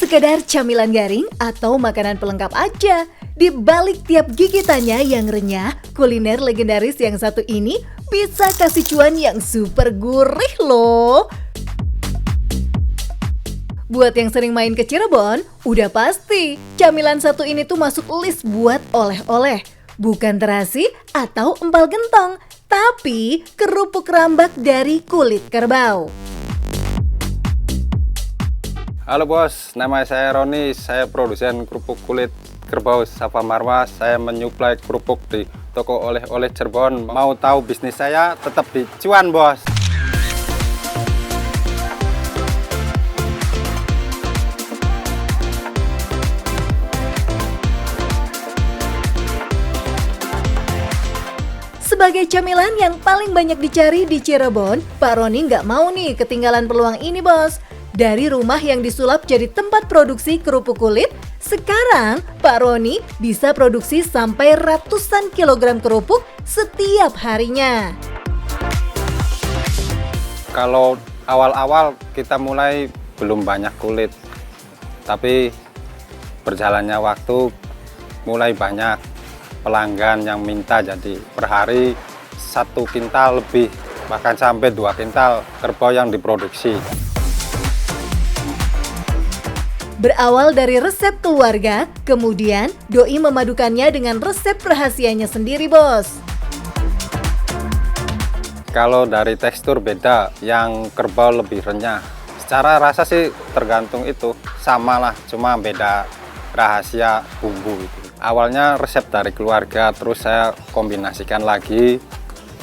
sekedar camilan garing atau makanan pelengkap aja. Di balik tiap gigitannya yang renyah, kuliner legendaris yang satu ini bisa kasih cuan yang super gurih loh. Buat yang sering main ke Cirebon, udah pasti camilan satu ini tuh masuk list buat oleh-oleh. Bukan terasi atau empal gentong, tapi kerupuk rambak dari kulit kerbau. Halo bos, nama saya Roni, saya produsen kerupuk kulit kerbau Safa Marwah. Saya menyuplai kerupuk di toko oleh-oleh Cirebon. Mau tahu bisnis saya? Tetap di cuan bos. Sebagai camilan yang paling banyak dicari di Cirebon, Pak Roni nggak mau nih ketinggalan peluang ini bos. Dari rumah yang disulap jadi tempat produksi kerupuk kulit, sekarang Pak Roni bisa produksi sampai ratusan kilogram kerupuk setiap harinya. Kalau awal-awal kita mulai belum banyak kulit, tapi berjalannya waktu mulai banyak pelanggan yang minta, jadi per hari 1 kintal lebih, bahkan sampai 2 kintal kerbau yang diproduksi. Berawal dari resep keluarga, kemudian Doi memadukannya dengan resep rahasianya sendiri bos. Kalau dari tekstur beda, yang kerbau lebih renyah. Secara rasa sih tergantung itu, sama lah, cuma beda rahasia bumbu itu. Awalnya resep dari keluarga, terus saya kombinasikan lagi,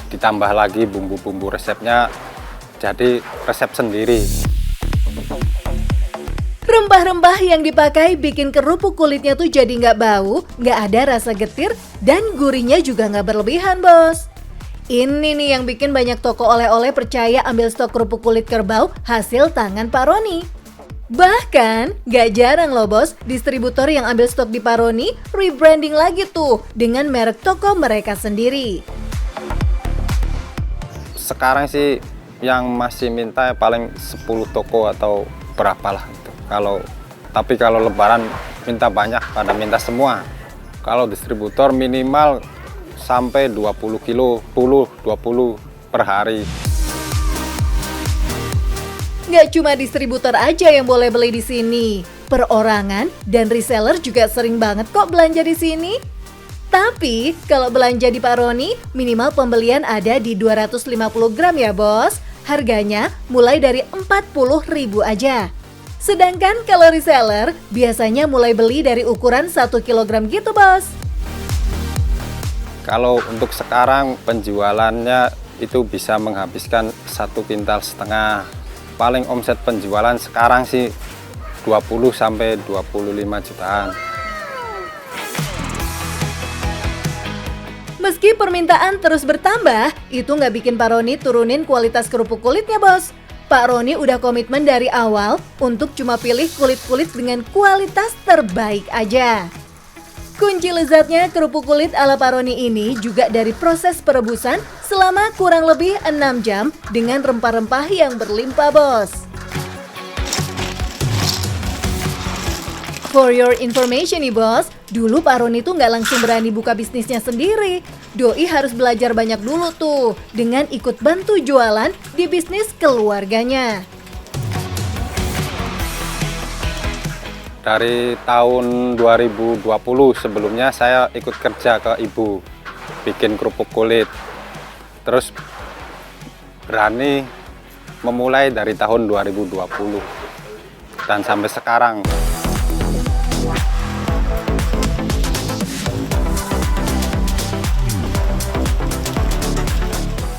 ditambah lagi bumbu-bumbu resepnya, jadi resep sendiri. Rempah-rempah yang dipakai bikin kerupuk kulitnya tuh jadi nggak bau, nggak ada rasa getir, dan gurihnya juga nggak berlebihan bos. Ini nih yang bikin banyak toko oleh-oleh percaya ambil stok kerupuk kulit kerbau hasil tangan Pak Roni. Bahkan gak jarang loh bos, distributor yang ambil stok di Pak Roni rebranding lagi tuh dengan merek toko mereka sendiri. Sekarang sih yang masih minta paling 10 toko atau berapalah gitu. Tapi kalau lebaran minta banyak, pada minta semua. Kalau distributor minimal sampai 20 kilo, 10-20 per hari. Nggak cuma distributor aja yang boleh beli di sini, perorangan dan reseller juga sering banget kok belanja di sini. Tapi kalau belanja di Pak Roni, minimal pembelian ada di 250 gram ya bos. Harganya mulai dari 40.000 aja. Sedangkan kalau reseller, biasanya mulai beli dari ukuran 1 kg gitu bos. Kalau untuk sekarang penjualannya itu bisa menghabiskan 1,5 kintal. Paling omset penjualan sekarang sih 20 sampai 25 jutaan. Meski permintaan terus bertambah, itu nggak bikin Pak Roni turunin kualitas kerupuk kulitnya bos. Pak Roni udah komitmen dari awal untuk cuma pilih kulit-kulit dengan kualitas terbaik aja. Kunci lezatnya kerupuk kulit ala Pak Roni ini juga dari proses perebusan selama kurang lebih 6 jam dengan rempah-rempah yang berlimpah bos. For your information nih bos, dulu Pak Roni tuh nggak langsung berani buka bisnisnya sendiri. Doi harus belajar banyak dulu tuh dengan ikut bantu jualan di bisnis keluarganya. Dari tahun 2020 sebelumnya saya ikut kerja ke ibu, bikin kerupuk kulit. Terus berani memulai dari tahun 2020 dan sampai sekarang.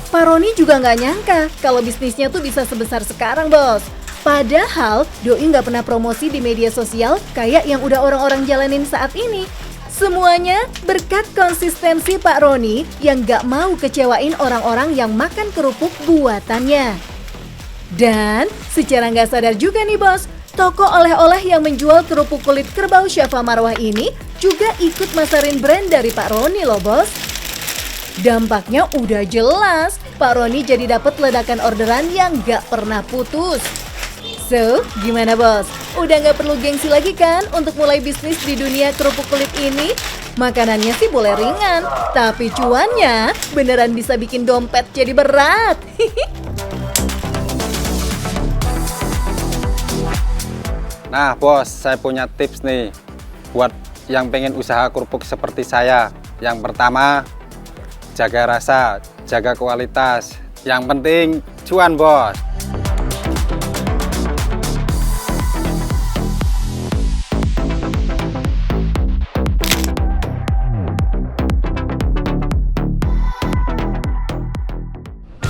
Pak Roni juga nggak nyangka kalau bisnisnya tuh bisa sebesar sekarang bos. Padahal Doi nggak pernah promosi di media sosial kayak yang udah orang-orang jalanin saat ini. Semuanya berkat konsistensi Pak Roni yang nggak mau kecewain orang-orang yang makan kerupuk buatannya. Dan secara nggak sadar juga nih bos, toko oleh-oleh yang menjual kerupuk kulit kerbau Safa Marwah ini juga ikut masarin brand dari Pak Roni loh bos. Dampaknya udah jelas, Pak Roni jadi dapat ledakan orderan yang gak pernah putus. So, gimana bos? Udah nggak perlu gengsi lagi kan untuk mulai bisnis di dunia kerupuk kulit ini? Makanannya sih boleh ringan, tapi cuannya beneran bisa bikin dompet jadi berat. Nah bos, saya punya tips nih buat yang pengen usaha kerupuk seperti saya. Yang pertama, jaga rasa, jaga kualitas. Yang penting cuan bos.